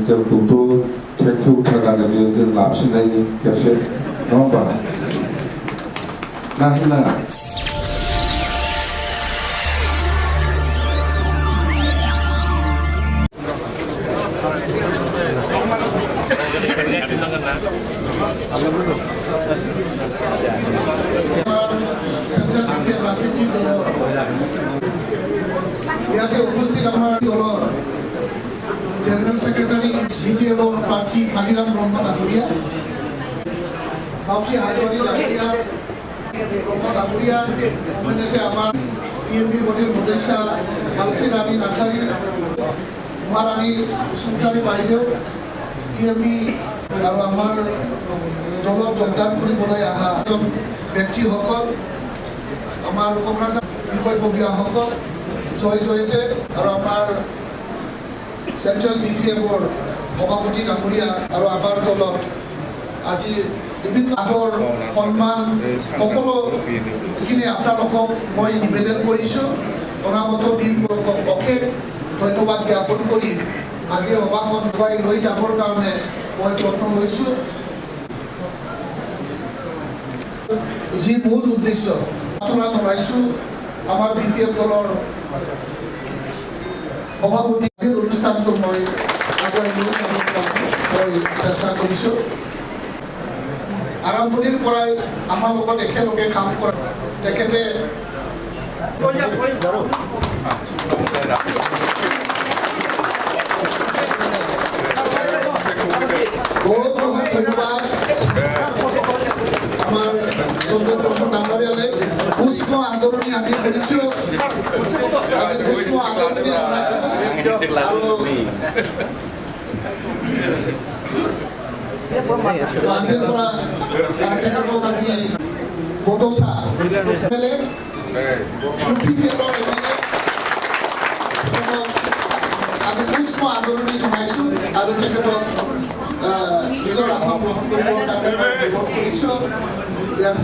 जोंखौथ' thank you थाखानानै जों लाफिननायनि खेबसे नङा होमबा ना होनाङा উপস্থিত আমার দলের জেনারেল সেক্রেটারি বিপিএল প্রার্থী হাজিরাম রহমান ডাঙরিয়া বাবজি হাজরি ডাঙরিয়া রহমান ডাঙরিয়া অন্যদিকে আমার পিএমবি বডির সদস্য মালতী রানী নার্সারি উমারানী বসুমতাৰী বাইদেউ পিএমবি আৰু আমাৰ দলত যোগদান কৰিবলৈ অহা এজন ব্যক্তিসকল আমাৰ কোকৰাঝাৰ বিষয়ববীয়াসকল জয় জয়তে আৰু আমাৰ চেন্ট্ৰেল ডিপিএমৰ সভাপতি ডাঙৰীয়া আৰু আমাৰ দলত আজি বিভিন্ন আদৰ সন্মান সকলোখিনি আপোনালোকক মই নিবেদন কৰিছোঁ অনাগত দিনবোৰক অশেষ ধন্যবাদ জ্ঞাপন কৰি আজিৰ সভাখন আগুৱাই লৈ যাবৰ কাৰণে মই যত্ন লৈছোঁ যি মূল উদ্দেশ্য প্ৰাৰ্থনা জনাইছোঁ আমাৰ বিপিএম দলৰ সভাপতি অনুষ্ঠানটো মই আগুৱাই লৈ যাবলৈ চেষ্টা কৰিছোঁ আৰম্ভণিৰ পৰাই আমাৰ লগত একেলগে কাম কৰা তেখেতে বহুত বহুত ধন্যবাদ আমাৰ চন্দ্ৰপ্ৰসাদ ডাঙৰীয়ালৈ পুষ্প আন্দোলনী আজি কৰিছোঁ পুষ্প আন্দোলনী জনাইছোঁ আৰু আজিৰ পৰা তেখেতক আমি বডোচা আমি পুষ্প আন্দোলনী জনাইছোঁ আৰু তেখেতক নিজৰ আসন গ্ৰহণ কৰিবৰ কাৰণে অনুৰোধ কৰিছোঁ ইয়াৰ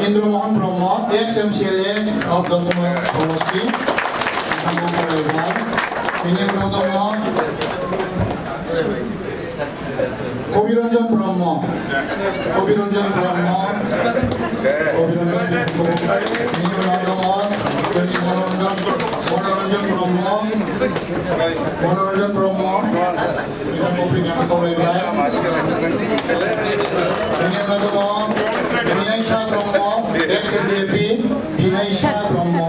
Indramohan Brahma, ex-MCLA of Dr. Awasthi, Kobiranjan Brahma, Kobiranjan Brahma, Monoranjan Brahma, Vinay Shah Brahma, ex-LDP, Vinay Shah Brahma,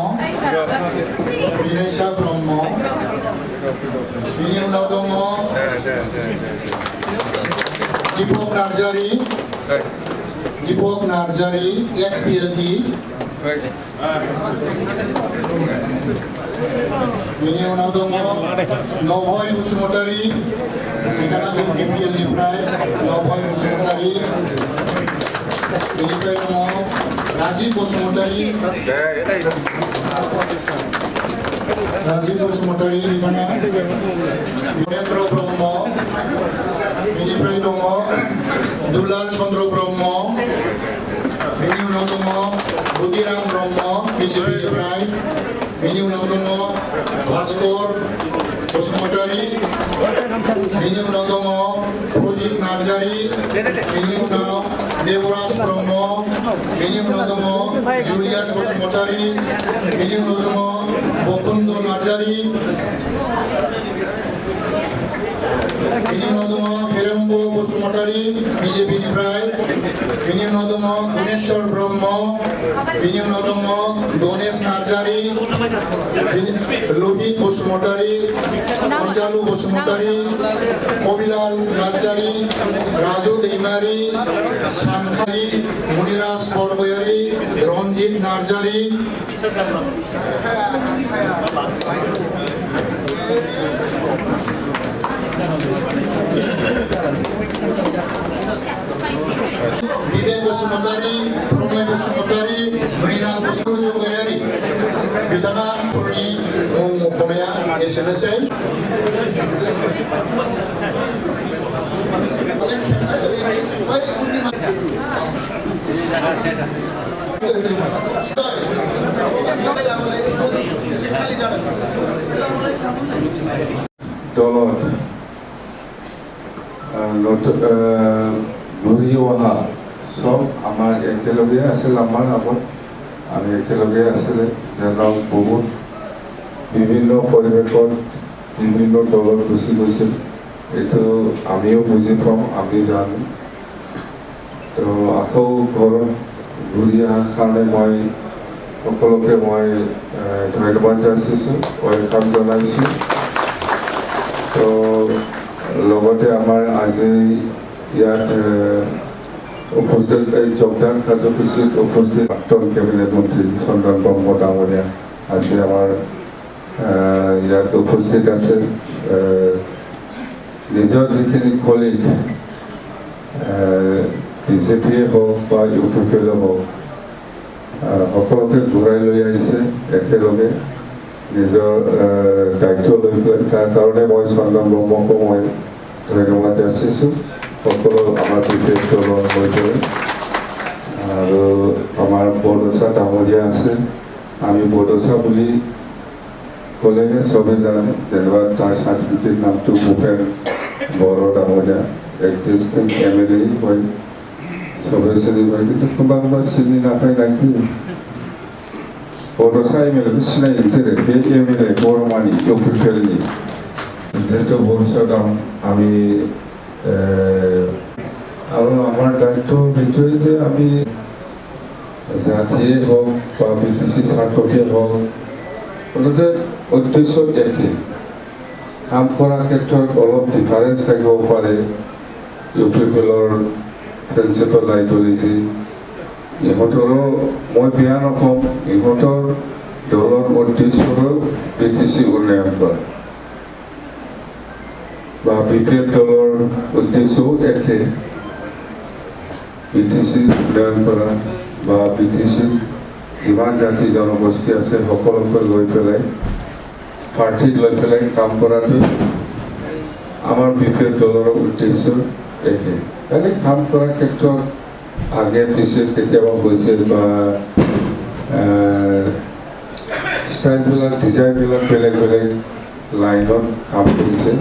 Vinay Brahma, Deepak Narjari, ex-PLT, Vinay Brahma, Novoy Busmotari, Novoy Busmotari, Rajiv Busmotari, Narendra Brahma, Vinipray Brahma, Dulal Chandra Brahma, Vinu Nadama, Budiram Brahma, BJP Jabrai, Vinu Nadama, Bhaskor Busmotari, Vinu Nadama, Projit Narjari, Vinu Devaras Brahma, Vinu Nadama, Julius Busmotari, Vinu Nadama, Bokundo Narjari, Vinu Nadama, Hirambo Busmotari, BJP Jabrai, Vinu Nadama, Guneshwar Brahma, Vinu Nadama, Donesh Narjari, Lohit Busmotari, Anjalu Busmotari, Kobilal Narjari, Raju Deimari, Sankhari, Muniras Borbayari, Ronjit Narjari, Vivek Busmotari, Pranay Busmotari, Mrinal Busmotari, Bitana Purni, Mukomea, SNSA. দলত ঘূৰি অহা চব আমাৰ একেলগে আছিল। আমাৰ আগত আমি একেলগে আছিলে যেন বহুত বিভিন্ন পৰিৱেশত বিভিন্ন দলত গুচি গৈছিল। এইটো আমিও বুজি পাওঁ, আমি জানো। তো আকৌ ঘৰত ঘূৰি অহাৰ কাৰণে মই সকলোকে মই ধন্যবাদ যাচিছোঁ, ৱেলকাম জনাইছোঁ। তো লগতে আমাৰ আজি ইয়াত উপস্থিত এই যোগদান কাৰ্যসূচীত উপস্থিত প্ৰাক্তন কেবিনেট মন্ত্ৰী চন্দন ব্ৰহ্ম ডাঙৰীয়া আজি আমাৰ ইয়াত উপস্থিত আছে। নিজৰ যিখিনি কলিগ বিজেপিয়ে হওক বা UPPL হওক সকলোকে ঘূৰাই লৈ আহিছে একেলগে নিজৰ দায়িত্ব লৈ পেলাই। তাৰ কাৰণে মই চন্দন ব্ৰহ্মকো মই ধন্যবাদ যাচিছোঁ, সকলো আমাৰ বিজেপি দলৰ হৈ পেলাই। আৰু আমাৰ বৰদচা ডাঙৰীয়া আছে, আমি বৰদচা বুলি ক'লেহে চবেই জানে, যেনিবা তাৰ চাৰ্টিফিকেট নামটো ভূপেন বড়ো ডাঙৰীয়া, এক্সিষ্টিং MLA হয়, চবে চিনি পায়, কিন্তু কোনোবা চিনি নাপায় নাকি। বৰদচা MLA চিনাই দিছিলে, সেই MLA বৰমানি UPPLनि যিহেতু বৰদচা ডাঙ আমি আৰু আমাৰ দায়িত্ব সেইটোৱে যে আমি জাতিয়ে হওক বা BTC স্বাৰ্থতে হওক মুঠতে উদ্দেশ্য একে। কাম কৰাৰ ক্ষেত্ৰত অলপ ডিফাৰেঞ্চ থাকিব পাৰে, UPPLৰ প্ৰিন্সিপাল আইডিঅলজি ইহঁতৰো মই বেয়া নকওঁ, ইহঁতৰ দলৰ উদ্দেশ্যৰো BTC উন্নয়ন কৰা বা BPL দলৰ উদ্দেশ্যও একে, BTC উন্নয়ন কৰা বা BTC যিমান জাতি জনগোষ্ঠী আছে সকলোকে লৈ পেলাই প্ৰাৰ্থীক লৈ পেলাই কাম কৰাটো আমাৰ BPL দলৰ উদ্দেশ্য একে। মানে কাম কৰাৰ ক্ষেত্ৰত আগে পিছে কেতিয়াবা হৈছিল বা ষ্টাইলবিলাক ডিজাইনবিলাক বেলেগ বেলেগ লাইনত কাম কৰিছে,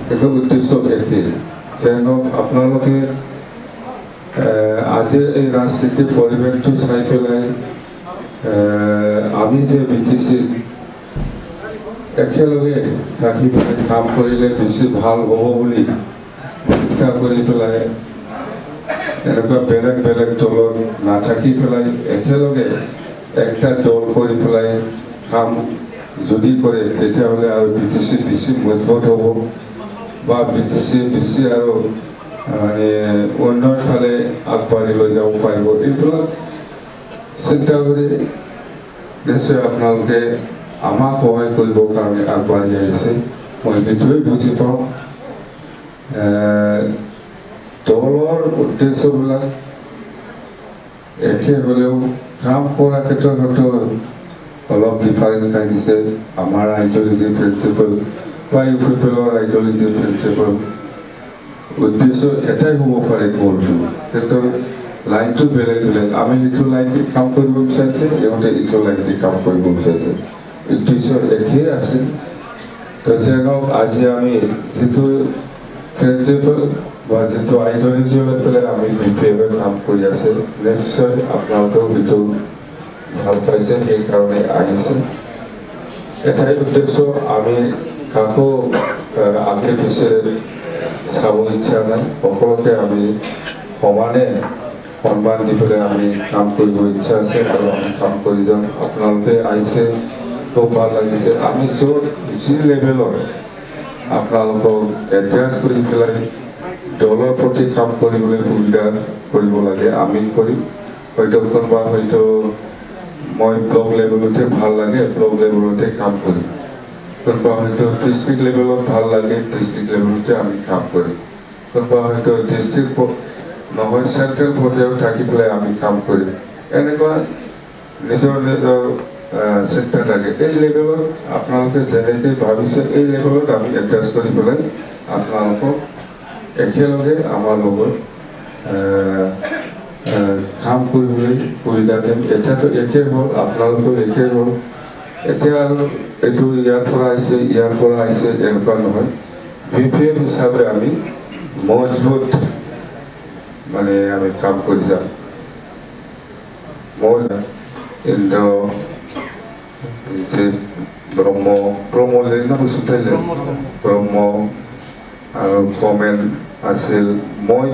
কিন্তু উদ্দেশ্য একে। যেন আপোনালোকে আজিৰ এই ৰাজনীতিৰ পৰিৱেশটো চাই পেলাই আমি যে BTC একেলগে থাকি পেলাই কাম কৰিলে বেছি ভাল হ'ব বুলি চিন্তা কৰি পেলাই এনেকুৱা বেলেগ বেলেগ দলত নাথাকি পেলাই একেলগে একটা দল কৰি পেলাই কাম যদি কৰে তেতিয়াহ'লে আৰু BTC বেছি মজবুত হ'ব বা BTC বেছি আৰু মানে উন্নয়ন ফালে আগবাঢ়ি লৈ যাব পাৰিব। এইবিলাক চিন্তা কৰি নিশ্চয় আপোনালোকে আমাক সহায় কৰিবৰ কাৰণে আগবাঢ়ি আহিছে, মই সেইটোৱে বুজি পাওঁ। দলৰ উদ্দেশ্যবিলাক একে হ'লেও কাম কৰাৰ ক্ষেত্ৰত হয়তো অলপ ডিফাৰেঞ্চ থাকিছে। আমাৰ আইডিঅলজি প্ৰিন্সিপাল বা UPPLৰ আইডিঅলজি প্ৰিন্সিপাল উদ্দেশ্য এটাই হ'ব পাৰে গ'লটো, কিন্তু লাইনটো বেলেগ বেলেগ। আমি সেইটো লাইন দি কাম কৰিব বিচাৰিছে, ইহঁতে এইটো লাইন দি কাম কৰিব বিচাৰিছে, উদ্দেশ্য একেই আছে। তো যেন আজি আমি যিটো প্ৰিন্সিপাল বা যিটো আইডিঅলজি লৈ পেলাই আমি BPL কাম কৰি আছে, নিশ্চয় আপোনালোকেও সেইটো ভাল পাইছে, সেইকাৰণে আহিছে। এটাই উদ্দেশ্য, আমি কাকো আগে পিছে চাব ইচ্ছা নাই, সকলোকে আমি সমানে সন্মান দি পেলাই আমি কাম কৰিব ইচ্ছা আছে আৰু আমি কাম কৰি যাম। আপোনালোকে আহিছে, খুব ভাল লাগিছে। আমি য'ত যি লেভেলৰ আপোনালোকক এডজাষ্ট কৰি পেলাই দলৰ প্ৰতি কাম কৰিবলৈ সুবিধা কৰিব লাগে আমি কৰিম। হয়তো কোনোবা হয়তো মই ব্লক লেভেলতে ভাল লাগে, ব্লক লেভেলতে কাম কৰিম, কোনোবা হয়তো ডিষ্ট্ৰিক্ট লেভেলত ভাল লাগে, ডিষ্ট্ৰিক্ট লেভেলতে আমি কাম কৰিম, কোনোবা হয়তো ডিষ্ট্ৰিক্ট নহয় চেণ্ট্ৰেল পৰ্যায়ত থাকি পেলাই আমি কাম কৰিম। এনেকুৱা নিজৰ নিজৰ চিন্তা থাকে। এই লেভেলত আপোনালোকে যেনেকৈ ভাবিছে এই লেভেলত আমি এডজাষ্ট কৰি পেলাই আপোনালোকক একেলগে আমাৰ লগত কাম কৰিবলৈ সুবিধা দিম এতিয়াতো একে হ'ল আপোনালোকেও একে হ'ল এতিয়া আৰু এইটো ইয়াৰ পৰা আহিছে এনেকুৱা নহয় BPF হিচাপে আমি মজবুত মানে আমি কাম কৰি যাম ইন্দ্ৰ যে ব্ৰহ্মলেন ব্ৰহ্ম আৰু কমেণ্ট আছিল মই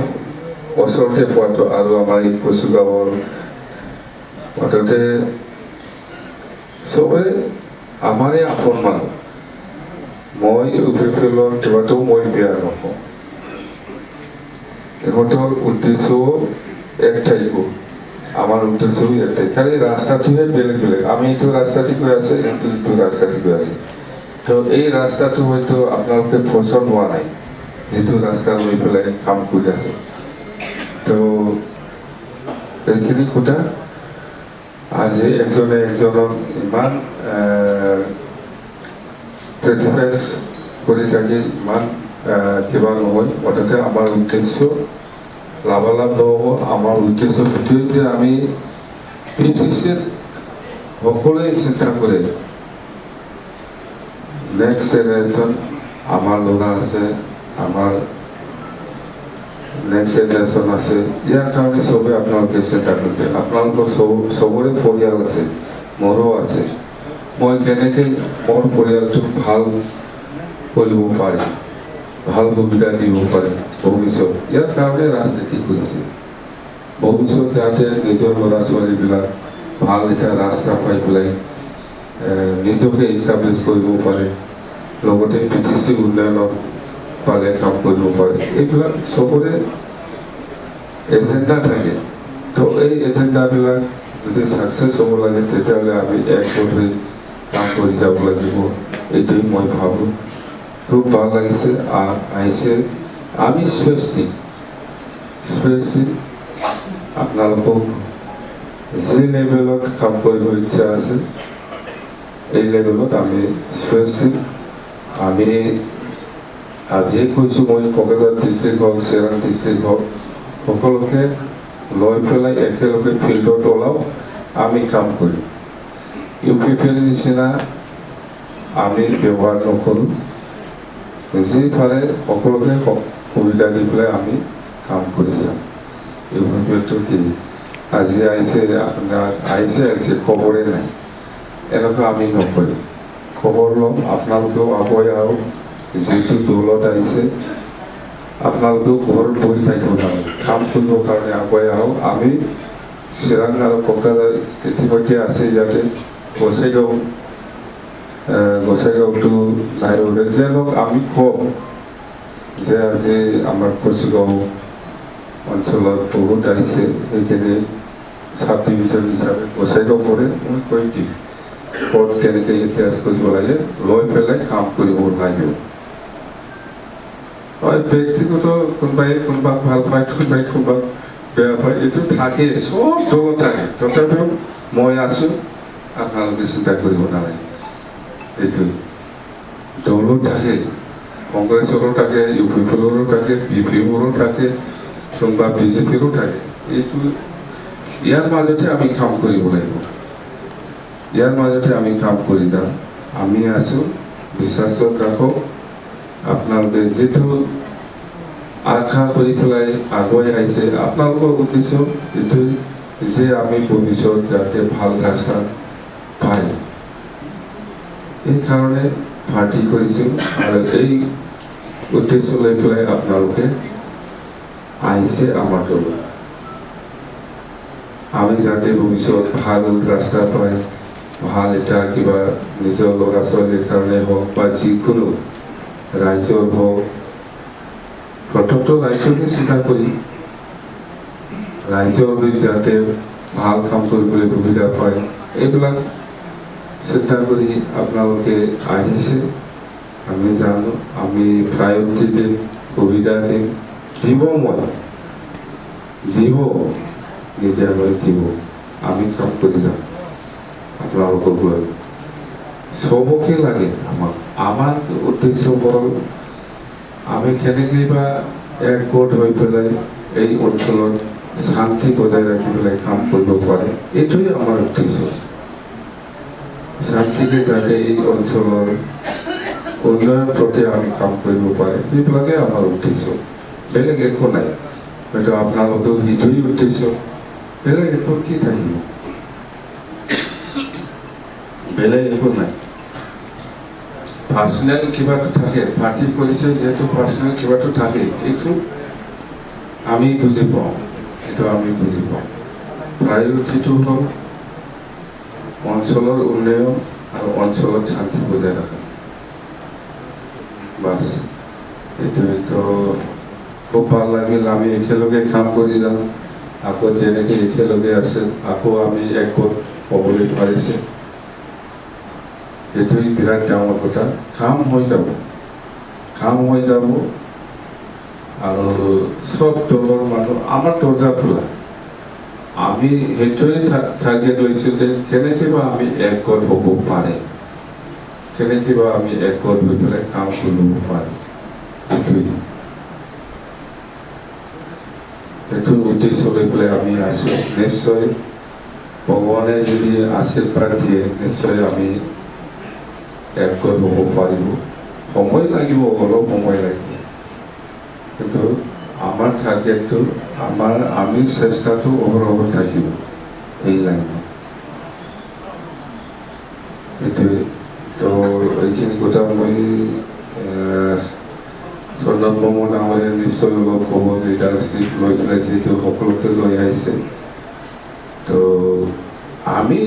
ওচৰতে পোৱাটো আৰু আমাৰ এই কচুগাঁৱৰ মুঠতে চবে আমাৰে আপোন মানুহ মই UPFLৰ কিবাটো মই বেয়া নকওঁ ইহঁতৰ উদ্দেশ্যও এক থাকিব আমাৰ উদ্দেশ্যও এক থাকিব খালি ৰাস্তাটোহে বেলেগ বেলেগ আমি এইটো ৰাস্তাটি গৈ আছে এইটো ৰাস্তাটি গৈ আছে তো এই ৰাস্তাটো হয়তো আপোনালোকে পচন্দ হোৱা নাই যিটো ৰাস্তা লৈ পেলাই কাম কৰি আছে তো এইখিনি কথা আজি একজনে একজনক ইমান ক্ৰিটিচাইজ কৰি থাকি ইমান কিবা নহয় মুঠতে আমাৰ উদ্দেশ্য লাভালাভ নহ'ব আমাৰ উদ্দেশ্য সেইটোৱে যে আমি PTCত সকলোৱে চিন্তা কৰে নেক্সট জেনেৰেশ্যন আমাৰ ল'ৰা আছে আমাৰ নেক্সট জেনেৰেশ্যন আছে ইয়াৰ কাৰণে চবে আপোনালোকে চিন্তা কৰিছে আপোনালোকৰ চবৰে পৰিয়াল আছে মোৰো আছে মই কেনেকৈ মোৰ পৰিয়ালটো ভাল কৰিব পাৰিম ভাল সুবিধা দিব পাৰিম ভৱিষ্যত ইয়াৰ কাৰণে ৰাজনীতি কৰিছে ভৱিষ্যত যাতে নিজৰ ল'ৰা ছোৱালীবিলাক ভাল এটা ৰাস্তা পাই পেলাই নিজকে ইষ্টাব্লিছ কৰিব পাৰে লগতে PTC উন্নয়নত পালে কাম কৰিব পাৰে এইবিলাক চবৰে এজেণ্ডা থাকে তো এই এজেণ্ডাবিলাক যদি ছাকচেছ হ'ব লাগে তেতিয়াহ'লে আমি একগোট হৈ কাম কৰি যাব লাগিব এইটোৱে মই ভাবোঁ খুব ভাল লাগিছে আহিছে আমি স্পেচ দিম আপোনালোকক যি লেভেলত কাম কৰিব ইচ্ছা আছে এই লেভেলত আমি স্পেচ দিম আমি আজিয়ে কৈছোঁ মই কোকৰাঝাৰ ডিষ্ট্ৰিক্ট হওক চিৰাং ডিষ্ট্ৰিক্ট হওক সকলোকে লৈ পেলাই একেলগে ফিল্ডত ওলাও আমি কাম কৰিম UPFL নিচিনা আমি ব্যৱহাৰ নকৰোঁ যি পাৰে সকলোকে সুবিধা দি পেলাই আমি কাম কৰি যাম UPFLটো কি আজি আহিছে আপোনাৰ আহিছে খবৰে নাই এনেকুৱা আমি নকৰিম খবৰ ল'ম আপোনালোকেও আগুৱাই আহক যিটো দলত আহিছে আপোনালোকেও ঘৰত বহি থাকিব নালাগে কাম কৰিবৰ কাৰণে আগুৱাই আহক আমি চিৰাং আৰু কোকৰাঝাৰ ইতিমধ্যে আছে ইয়াতে গোসাইগাঁওটো নাই যেনক আমি কম যে আজি আমাৰ কচুগাঁও অঞ্চলত বহুত আহিছে সেইখিনি সাব ডিভিজন হিচাপে গোসাইগাঁও পৰে মই কৈ দিম ক'ত কেনেকৈ ইতিহাস কৰিব লাগে লৈ পেলাই কাম কৰিব লাগিব হয় ব্যক্তিগত কোনোবাক ভাল পায় কোনোবাক বেয়া পায় এইটো থাকে চব দল থাকে তথাপিও মই আছোঁ আপোনালোকে চিন্তা কৰিব নালাগে এইটোৱে দলো থাকে কংগ্ৰেছৰো থাকে UPFLৰো থাকে BPFৰো থাকে কোনোবা BJPৰো থাকে এইটো ইয়াৰ মাজতে আমি কাম কৰিব লাগিব ইয়াৰ মাজতে আমি কাম কৰি যাম আমি আছোঁ বিশ্বাসত ৰাখক আপোনালোকে যিটো আশা কৰি পেলাই আগুৱাই আহিছে আপোনালোকৰ উদ্দেশ্য এইটোৱে যে আমি ভৱিষ্যত যাতে ভাল ৰাস্তা পায় এইকাৰণে পাৰ্টি কৰিছোঁ আৰু এই উদ্দেশ্য লৈ পেলাই আপোনালোকে আহিছে আমাৰ দলত আমি যাতে ভৱিষ্যত ভাল ৰাস্তা পায় ভাল এটা কিবা নিজৰ ল'ৰা ছোৱালীৰ কাৰণে হওক বা যিকোনো ৰাইজৰ হওক প্ৰথমটো ৰাইজকে চিন্তা কৰি ৰাইজৰ হৈ যাতে ভাল কাম কৰিবলৈ সুবিধা পায় এইবিলাক চিন্তা কৰি আপোনালোকে আহিছে আমি জানো আমি প্ৰায়ৰিটি দিম সুবিধা দিম মই নিদিয়াকৈ দিব আমি কাম কৰি যাম আপোনালোকক লৈ চবকে লাগে আমাৰ উদ্দেশ্য হ'ল আমি কেনেকৈ বা একগোট হৈ পেলাই এই অঞ্চলত শান্তি বজাই ৰাখি পেলাই কাম কৰিব পাৰে এইটোৱে আমাৰ উদ্দেশ্য শান্তিৰে যাতে এই অঞ্চলৰ উন্নয়ন প্ৰতি আমি কাম কৰিব পাৰে সেইবিলাকে আমাৰ উদ্দেশ্য বেলেগ একো নাই হয়তো আপোনালোকেও সেইটোৱেই উদ্দেশ্য বেলেগ একো কি থাকিব বেলেগ একো নাই পাৰ্চনেল কিবাটো থাকে পাৰ্টি কৰিছে যিহেতু পাৰ্চনেল কিবাটো থাকে এইটো আমি বুজি পাওঁ এইটো আমি বুজি পাওঁ প্ৰায়ৰিটিটো হ'ল অঞ্চলৰ উন্নয়ন আৰু অঞ্চলত শান্তি বজাই ৰখা বাছ এইটো খুব ভাল লাগিল আমি একেলগে কাম কৰি যাম আকৌ যেনেকৈ একেলগে আছে আকৌ আমি একগোট হ'বলৈ পাৰিছে এইটোৱেই বিৰাট ডাঙৰ কথা কাম হৈ যাব আৰু সব দলৰ মানুহ আমাৰ দৰ্জা খোলা আমি সেইটোৱে টাৰ্গেট লৈছোঁ যে কেনেকৈ বা আমি একগোট হ'ব পাৰে কেনেকৈ বা আমি একগোট হৈ পেলাই কাম কৰিব পাৰিম এইটোৱেই এইটোৰ উদ্দেশ্য লৈ পেলাই আমি আছোঁ নিশ্চয় ভগৱানে যদি আশীৰ্বাদ দিয়ে নিশ্চয় আমি একগোট হ'ব পাৰিব সময় লাগিব অলপ সময় লাগিব কিন্তু আমাৰ টাৰ্গেটটো আমি চেষ্টাটো অহৰহ থাকিব এই লাইনত এইটোৱে তো এইখিনি কথা মই চন্দন ব্ৰহ্ম ডাঙৰীয়া নিশ্চয় অলপ ক'ব লিডাৰশ্বিপ লৈ পেলাই যিটো সকলোকে লৈ আহিছে তো আমি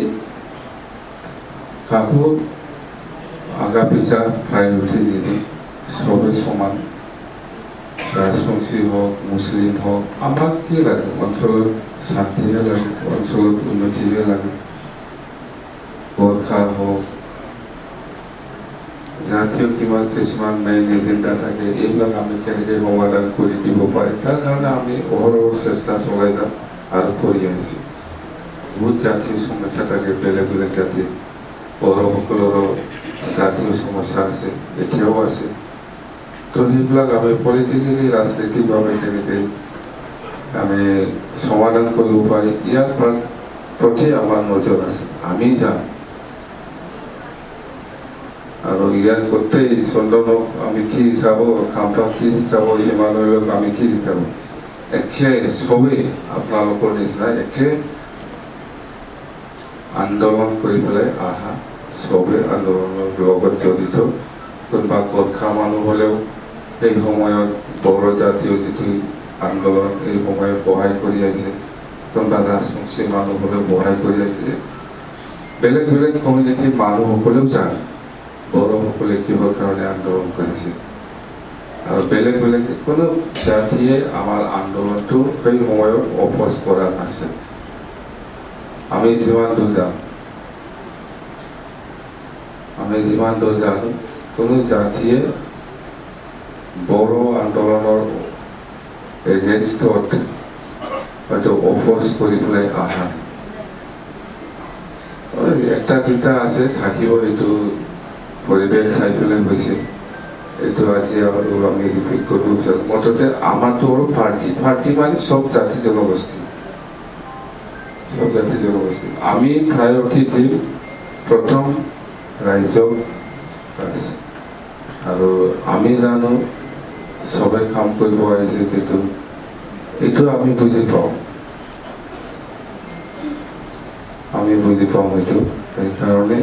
কাকো আগা পিছা প্ৰায়ৰিটি নিদিওঁ চবেই সমান ৰাজবংশী হওক মুছলিম হওক আমাক কি লাগে অঞ্চলত শান্তিহে লাগে অঞ্চলত উন্নতিহে লাগে গোৰ্খা হওক জাতীয় কিছুমান মেইন এজেণ্ডা থাকে এইবিলাক আমি কেনেকৈ সমাধান কৰি দিব পাৰিম তাৰ কাৰণে আমি অহৰহ চেষ্টা চলাই যাম আৰু কৰি আহিছোঁ বহুত জাতীয় সমস্যা থাকে বেলেগ বেলেগ জাতি বড়োসকলৰো জাতীয় সমস্যা আছে এতিয়াও আছে তো সেইবিলাক আমি পলিটিকেলি ৰাজনৈতিকভাৱে কেনেকৈ আমি সমাধান কৰিব পাৰি ইয়াৰ প্ৰতি আমাৰ নজৰ আছে আমি যাম আৰু ইয়াৰ গোটেই চন্দনক আমি কি শিকাব খাম্পাক কি শিকাব ইমানুৱেলক আমি কি শিকাব একে সবেই আপোনালোকৰ নিচিনা একে আন্দোলন কৰি পেলাই আহা সবে আন্দোলনৰ লগত জড়িত কোনোবা গোৰ্খা মানুহ হ'লেও এই সময়ত বড়ো জাতীয় যিটো আন্দোলন এই সময়ত সহায় কৰি আহিছে কোনোবা ৰাজবংশী মানুহ হ'লেও সহায় কৰি আহিছে বেলেগ বেলেগ কমিউনিটিৰ মানুহসকলেও জানে বড়োসকলে কিহৰ কাৰণে আন্দোলন কৰিছে আৰু বেলেগ বেলেগ কোনো জাতিয়ে আমাৰ আন্দোলনটো সেই সময়ত অপোজ কৰা নাছিল আমি যিমান দূৰ জানো কোনো জাতিয়ে বড়ো আন্দোলনৰ এগেইনষ্টত হয়তো অপোজ কৰি পেলাই অহা এটা দুটা আছে থাকিব এইটো পৰিৱেশ চাই পেলাই হৈছে এইটো আজি আৰু আমি ৰিপিট কৰিব বিচাৰোঁ মুঠতে আমাৰতো হ'ল পাৰ্টি মানে চব জাতি জনগোষ্ঠী আমি প্ৰায়ৰিটি দিম প্ৰথম ৰাইজক আৰু আমি জানো সবে কাম কৰিব আহিছে যিটো এইটো আমি বুজি পাওঁ সেইটো সেইকাৰণে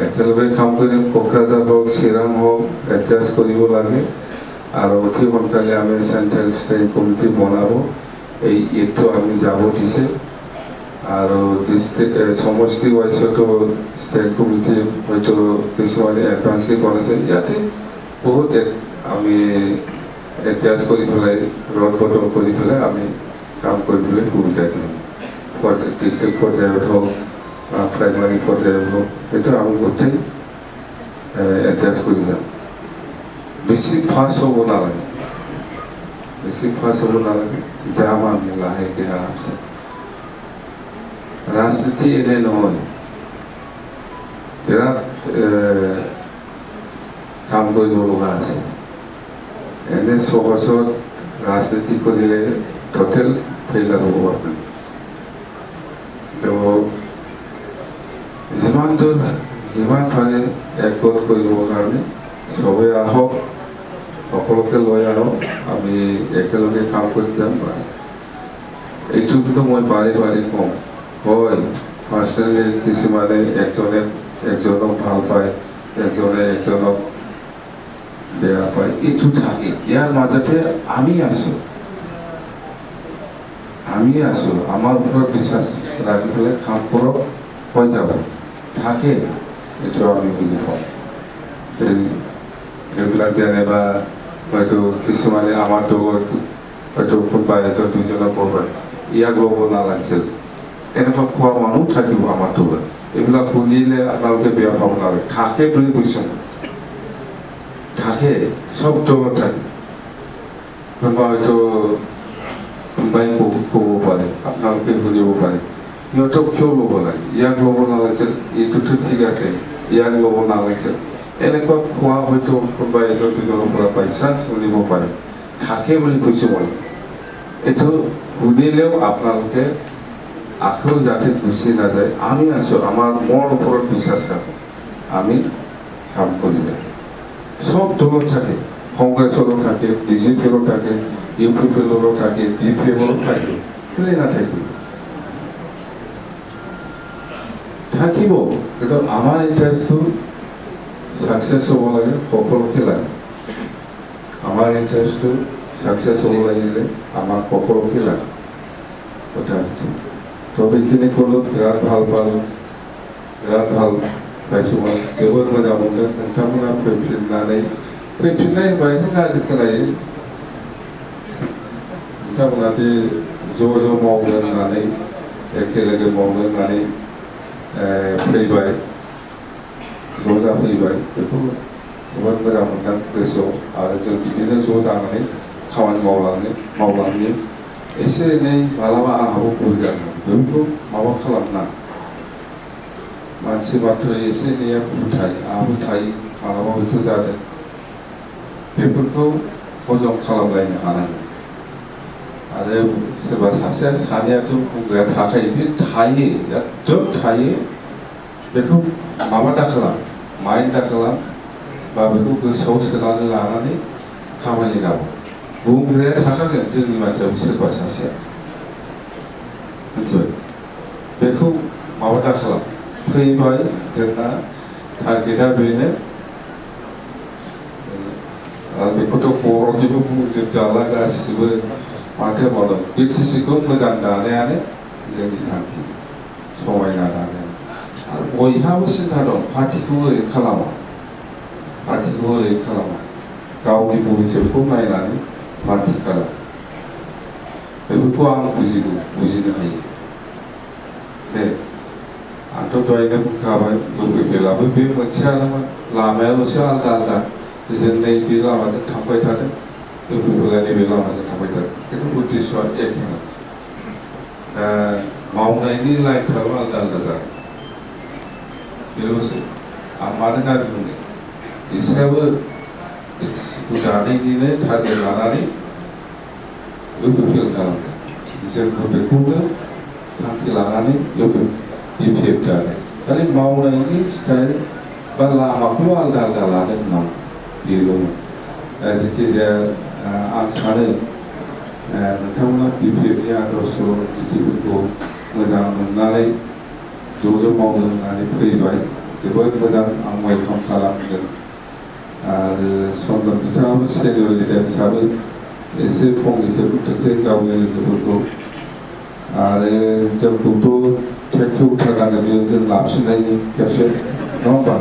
একেলগে কাম কৰিম কোকৰাঝাৰ হওক চিৰাং হওক এডজাষ্ট কৰিব লাগে আৰু অতি সোনকালে আমি চেণ্ট্ৰেল ষ্টেট কমিটি বনাব এইটো আমি যাব দিছে আৰু ডিষ্ট্ৰিক্ট সমষ্টি ৱাইজতো ষ্টেট কমিটি হয়তো কিছুমানে এডভান্সলি বনাইছে ইয়াতে বহুত আমি এডজাষ্ট কৰি পেলাই ৰদ বদল কৰি পেলাই আমি কাম কৰিবলৈ সুবিধা দিম ডিষ্ট্ৰিক্ট পৰ্যায়ত হওক প্ৰাইমাৰী পৰ্যায়ত হওক সেইটো আমি গোটেই এডজাষ্ট কৰি যাম বেছি ফাষ্ট হ'ব নালাগে যাম আমি লাহেকৈ আৰামছে ৰাজনীতি এনে নহয় বিৰাট কাম কৰিব লগা আছে এনে সহজত राजनीति करिले टोटेल फेलार हो आपन तो जिमान पारे एकगोट करिब कारणे सबे आहक সকলকে লৈ আহক আমি একেলগে কাম কৰি যাম এইটো কিন্তু মই বাৰে বাৰে কম হয় পাৰ্চনেলি কিছুমানে একজনক ভাল পায় একজনে একজনক বেয়া পায় এইটো থাকে ইয়াৰ মাজতে আমি আছো আমাৰ ওপৰত বিশ্বাস ৰাখি পেলাই কাম কৰক হৈ যাব থাকে এইটো আমি বুজি পাওঁ এইবিলাক যেনিবা হয়তো কিছুমানে আমাৰ দলৰ হয়তো কোনোবা এজন দুজনক ক'ব ইয়াক ল'ব নালাগিছিল এনেকুৱা খোৱা মানুহ থাকিব আমাৰ দলত এইবিলাক শুনিলে আপোনালোকে বেয়া পাব নালাগে থাকে বুলি কৈছোঁ থাকে চব দলত থাকে কোনোবা হয়তো কোনোবাই ক'ব পাৰে আপোনালোকে শুনিব পাৰে সিহঁতক কিয় ল'ব লাগে ইয়াক ল'ব নালাগিছিল এইটোতো ঠিক আছে ইয়াক ল'ব নালাগিছিল এনেকুৱা খোৱা হয়তো কোনোবা এজন দুজনৰ পৰা বাই চান্স শুনিব পাৰে থাকে বুলি কৈছোঁ মই এইটো শুনিলেও আপোনালোকে আকৌ যাতে গুচি নাযায় আমি আছোঁ আমাৰ মোৰ ওপৰত বিশ্বাস ৰাখোঁ আমি কাম কৰি যাম সব দলত থাকে কংগ্ৰেছৰো থাকে বিজেপিৰো থাকে ইউ পি পিৰো থাকে বি পি এফৰো থাকে কেলে নাথাকিব থাকিব কিন্তু আমাৰ ইণ্টাৰেষ্টটো সাকসেস হ'ব লাগে সকলোকে লাগে আমাৰ ইণ্টাৰেষ্টটো সাকসেস হ'ব লাগিলে আমাৰ সকলোকে লাগে কথা তবে এইখিনি ক'লো বিৰাট ভাল পালোঁ বিৰাট ভাল পাইছোঁ মই जोबोद मोजां मोनदों नोंथांमोना फैफिननाय बायदि गाज्रि खोनायो नोंथांमोना दि ज' मावनो होननानै एखेलोगो मावनो होननानै फैबाय ज' जाफैबाय बेखौ जोबोद मोजां मोनदों गोसोआव आरो जों बिदिनो ज' जानानै खामानि मावलांनो एसे एनै मालाबा आंहाबो भुल जागोन बेफोरखौ माबा खालामना मानसि माथ्र एसे एनैया भुल थायो आंहाबो थायो मालाबा हयथ' जादों बेफोरखौ हजम खालामलायनो हानांगोन आरो सोरबा सासेया सानैयाथ' बुंग्राया थाखायो बे थायो एकदम थायो बेखौ माबा दाखालाम माइन्ड दाखालाम बा बेखौ गोसोआव सोनानै लानानै खामानि मावो बुंग्राया थाखागोन जोंनि मानसियाबो सोरबा सासेया मिथिबाय बेखौ माबा दाखालाम फैबाय जोंना टारगेटआ बेनो आरो बेखौथ' बर'निबो बुंजोबजाला गासिबो माथो मावदों बिटिसिखौ मोजां दानायानो जोंनि थांखि समायना दानायानो आरो बयहाबो सिन्था दं पार्टिखौ ओरैनो खालामा गावनि भबिष्यतखौ नायनानै पार्टि खालाम बेफोरखौ आं बुजिनो हायो दे आंथ' दहायनो बुंखाबाय इउपिपिएलआबो बे मोनसेयानोमोन लामायाल'सो आलदा जों नैबे लामाजों थांबाय थादों इउपिपिएलआ नैबे लामाजों थांबाय थादों खिन्थु उद्देश्यआ एखेमोन मावनायनि लाइनफ्राबो आलदा जादों बेल'सो आं मानो गाज्रि बुंदों बिसोराबो बिटिसिखौ दानायनिनो टारगेट लानानै इउपिपिएल खालामदों जोंबो बेखौनो थांखि लानानै इउपिपिएल दादों खालि मावनायनि स्टाइल बा लामाखौल' आलदा लादों होननानै बेल'मोन जायखिजाया आं सानो नोंथांमोना बिपिएफनि आदर्श नीतिफोरखौ मोजां मोननानै ज' मावनो होननानै फैबाय जोबोद मोजां आं वेलकाम खालामदों आरो सन्दन बिथाङाबो सिनियर लिडार हिसाबै एसे फंनैसो बुंथोंसै गावनि लोगोफोरखौ आरो जोंखौथ' थेंक इउ होथारनांगोन बेयाव जों लाफिननायनि खेबसे नङा होमबा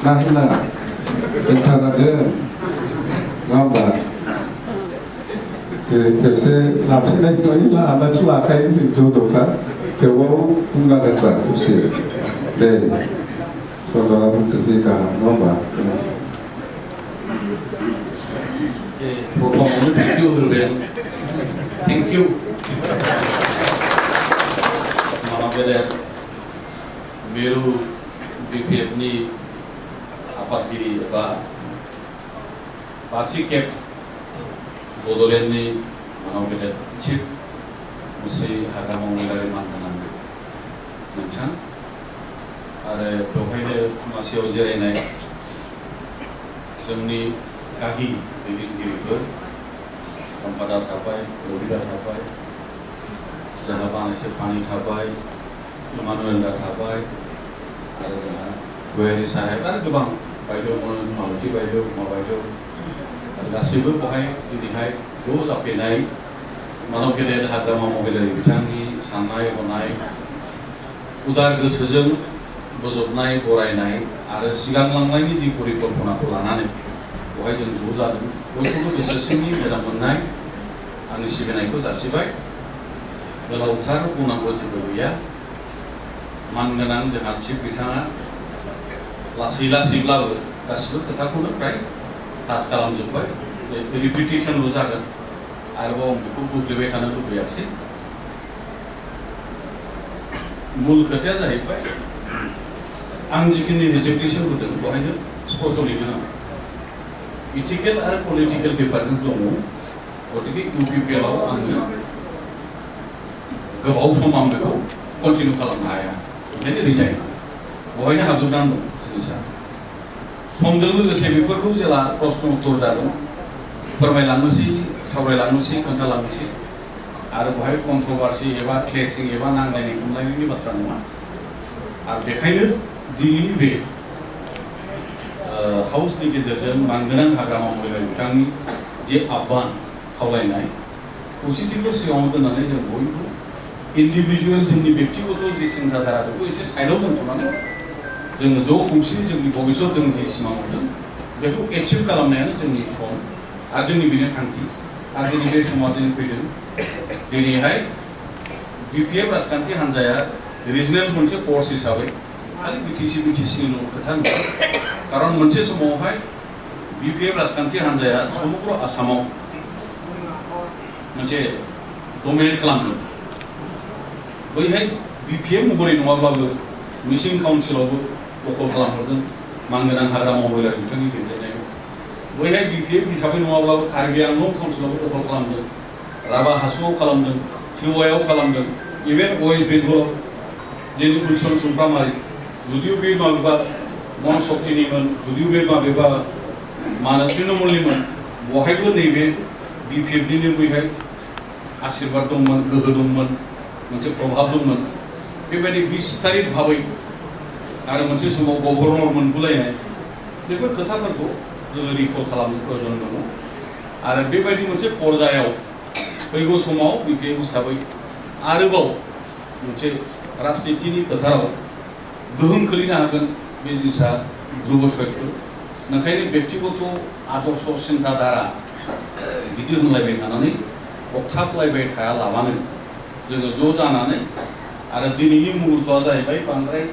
ना होननाङा होनथारनांगोन नङा होमबा खेबसे लाफिननायनि माने लानाथ' लाखायो जों ज'खा थेवबाबो बुंनांगोनबा खेबसे दे सन्दना बुंथोंसै गाहाम नङा होमबा प्रथमावनो थेंक इउ होबाय थेंक इउ माबाफोरा मिरु बिपिएफनि आफादगिरि एबा पार्टी केम्प बड'लेण्डनि मानाव गेदेर चिफ मुस्रि हाग्रामा महिलारि मानगोनां नोंथां आरो बेवहायनो मासियाव जिरायनाय जोंनि गागि दैदेनगिरिफोर सम्पादा थाबाय रबिदा थाबाय जोंहा बानायसो पानि थाबाय इमानुएल दा थाबाय आरो जोंहा गयारि साहेब आरो गोबां बायद'मोन मालती बायद' उमा बायद' आरो गासैबो बेवहाय दिनैहाय ज' जाफैनाय मानाव गेदेर हाग्रामा महिलारि बिथांनि साननाय हनाय उदार गोसोजों बोजबनाय बरायनाय आरो सिगांलांनायनि जि परिकल्पनाखौ लानानै बेवहाय जों ज' जादों बयखौबो गोसो सिंनि मोजां मोननाय आंनि सिबिनायखौ जासिबाय गोलावथार बुंनांगौ जेबो गैया मानगोनां जोंहा चिफ बिथाङा लासै लासैब्लाबो गासिबो खोथाखौनो फ्राय टाच खालामजोब्बाय रिपिटेसनल' जागोन आरोबाव आं बेखौ बुंफ्लेबाय थानो लुबैयासै मूल खोथाया जाहैबाय आं जिखिनि रिजगनेसन होदों बेवहायनो स्पष्ट लिरदों आं इथिकेल आरो पलिटिकेल डिफारेन्स दङ गतिके इउपिपिएलआव आङो गोबाव सम आं बेखौ कन्टिनिउ खालामनो हाया ओंखायनो रिजाइन बेवहायनो हाबजोबनानै दं जिनिसा समजों लोगोसे बेफोरखौ जेला प्रश्न उत्तर जादों फोरमायलांनोसै सावरायलांनोसै खोन्थालांनोसै आरो बेवहाय कन्ट्रभार्सि एबा क्लेसिं एबा नांलायनाय खमलायनायनि बाथ्रा नङा आरो बेखायनो दिनैनि बे हाउसनि गेजेरजों मानगोनां हाग्रामा महिलारि बिथांनि जे आह्वान खावलायनाय खौसेथिखौ सिगाङाव दोननानै जों बयबो इन्डिभिजुवेल जोंनि व्यक्तिगत जि सिन्ताधारा बेखौ एसे साइडआव दोनथ'नानै जोङो ज' खौसे जोंनि भबिष्यत जों जि सिमां नुदों बेखौ एचिभ खालामनायानो जोंनि सम आरो जोंनि बेनो थांखि आरो दिनै बे समाव दिनै फैदों दिनैहाय बिपिएफ राजखान्थि हान्जाया रिजनेल मोनसे फर्स हिसाबै खालि बिटिसिनिल' खोथा नङा खारन मोनसे समावहाय बिपिएफ राजखान्थि हान्जाया समग्र आसामाव मोनसे डमिनेट खालामदों बैहाय बिपिएफ महरै नङाब्लाबो मिसिं काउन्सिलावबो दखल खालामहरदों मानगोनां हाग्रामा महिलारि बिथांनि दैदेननायाव बैहाय बिपिएफ हिसाबै नङाब्लाबो कार्बि आंलं काउन्सिलावबो दखल खालामदों राभा हासुआव खालामदों टिवाइआव खालामदों इभेन वेस्ट बेंगलाव दिनै उलसन सुमफ्रामारि जुदिও बे माबेबा मन शक्तिनिमोन जुदिও बे माबेबा मानो तृणमूलनिमोन बहायबो नैबे बिपिएफनिनो बैहाय आशीर्बाद दंमोन गोहो दंमोन मोनसे प्रभाब दंमोन बेबायदि बिस्तारित भाबै आरो मोनसे समाव गभर्नर मोनगुलायनाय बेफोर खोथाफोरखौ जोङो रिकल खालामनो प्रयोजन दङ आरो बेबायदि मोनसे पर्यायाव फैगौ समाव बिपिएफ हिसाबै आरोबाव मोनसे राजनितिनि फोथाराव गोहोम खोलैनो हागोन बे जिनिसा ध्रुब सत्य ओंखायनो व्यक्तिगत आदर्श सिन्ताधारा बिदि होनलायबाय थानानै अख्थाबलायबाय थायालाबानो जोङो ज' जानानै आरो दिनैनि मुहुर्तआ जाहैबाय बांद्राय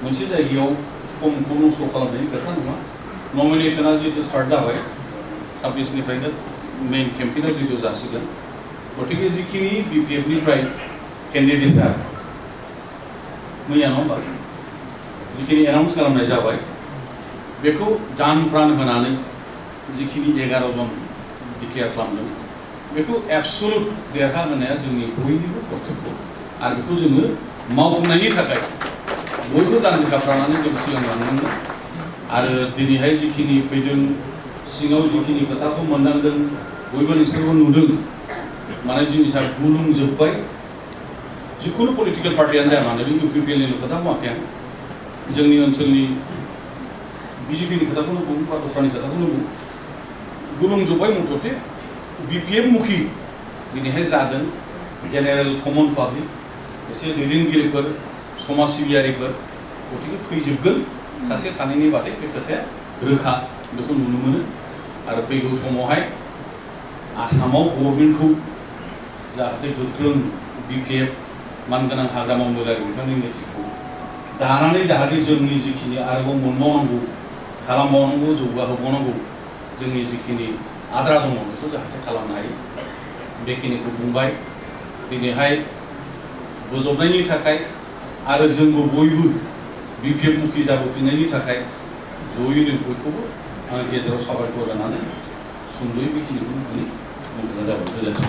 मोनसे जायगायाव समखौ नस्थ' खालामनायनि खोथा नङा नमिनेसना जितु स्टार्ट जाबाय 26निफ्रायनो मेइन केम्पेइना जितु जासिगोन गतिके जिखिनि बिपिएफनिफ्राय केन्डिडेट्सआ मैया नङा होमबा जिखिनि एनाउन्स खालामनाय जाबाय बेखौ जान प्रान होनानै जिखिनि 11 जन डिक्लेयार खालामदों बेखौ एबसुलुट देरहाहोनाया जोंनि बयनिबो कर्तब्य आरो बेखौ जोङो मावफुंनायनि थाखाय बयबो जांख्रिखाफ्रानानै जों सिगांलांनांगोन आरो दिनैहाय जिखिनि फैदों सिङाव जिखिनि खोथाखौ मोननांदों बयबो नोंसोरबो नुदों माने जिनिसा गुलुंजोब्बाय जिखुनु पलिटिकेल पार्टियानो जाया मानो बे इउपिपिएलनि खोथा बुङाखै आं जोंनि ओनसोलनि बिजेपिनि खोथाखौनो बुं बा दस्रानि खोथाखौनो बुं गुलुंजोब्बाय मथथे बिपिएफ मुखि दिनैहाय जादों जेनेरेल कमन पाब्लिक एसे दैदेनगिरिफोर समाज सिबियारिफोर गतिके फैजोबगोन सासे सानैनि बादै बे खोथाया रोखा बेखौ नुनो मोनो आरो फैगौ समावहाय आसामाव गभर्नमेन्टखौ जाहाथे गोख्रों बिपिएफ मानगोनां हाग्रामा महिलारि बिथांनि नेतृत्वखौ दानानै जाहाथे जोंनि जिखिनि आरोबाव मोनबावनांगौ खालामबावनांगौ जौगाहोबावनांगौ जोंनि जिखिनि आद्रा दङ बेखौ जाहाथे खालामनो हायो बेखिनिखौ बुंबाय दिनैहाय बोजबनायनि थाखाय आरो जोंबो बयबो बिपिएफ मुखि जाबोफिननायनि थाखाय जयैनो बयखौबो आं गेजेराव साबायखर होनानै सुंद'यै बेखिनिखौ बुंनानै बुंथ'नाय जाबाय गोजोन्थों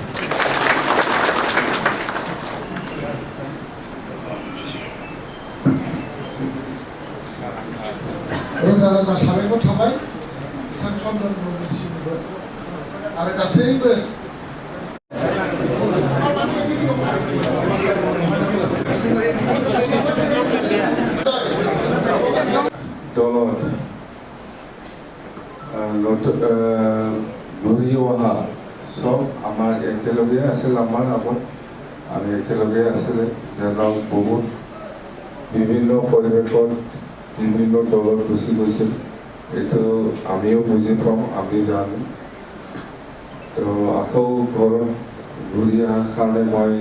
रोजा रोजा साबायखर थाबाय बिथां चन्द्रमोनसिमबो आरो गासैबो দলত ঘূৰি অহা চব আমাৰ একেলগে আছিল আমাৰ আগত আমি একেলগে আছিলে যেনক বহুত বিভিন্ন পৰিৱেশত বিভিন্ন দলত গুচি গৈছিল এইটো আমিও বুজি পাওঁ আমি জানো তো আকৌ ঘৰত ঘূৰি অহাৰ কাৰণে মই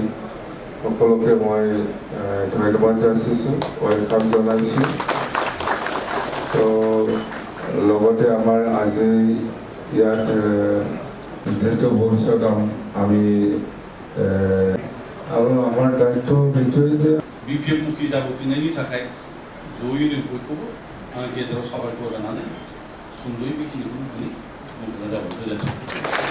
সকলোকে মই ধন্যবাদ যাচিছোঁ ৱেলকাম জনাইছোঁ তো লগতে আমাৰ আজি ইয়াত যিহেতু ভৱিষ্যত আমি আৰু আমাৰ দায়িত্ব সেইটোৱে যে बिपिएफ मुखि जाबोफिननायनि थाखाय जयैनो बयखौबो गेजेराव साबायखर होनानै सुंद'यै बेखिनिखौ बुंनानै बुंथ'नाय जाबाय गोजोन्थों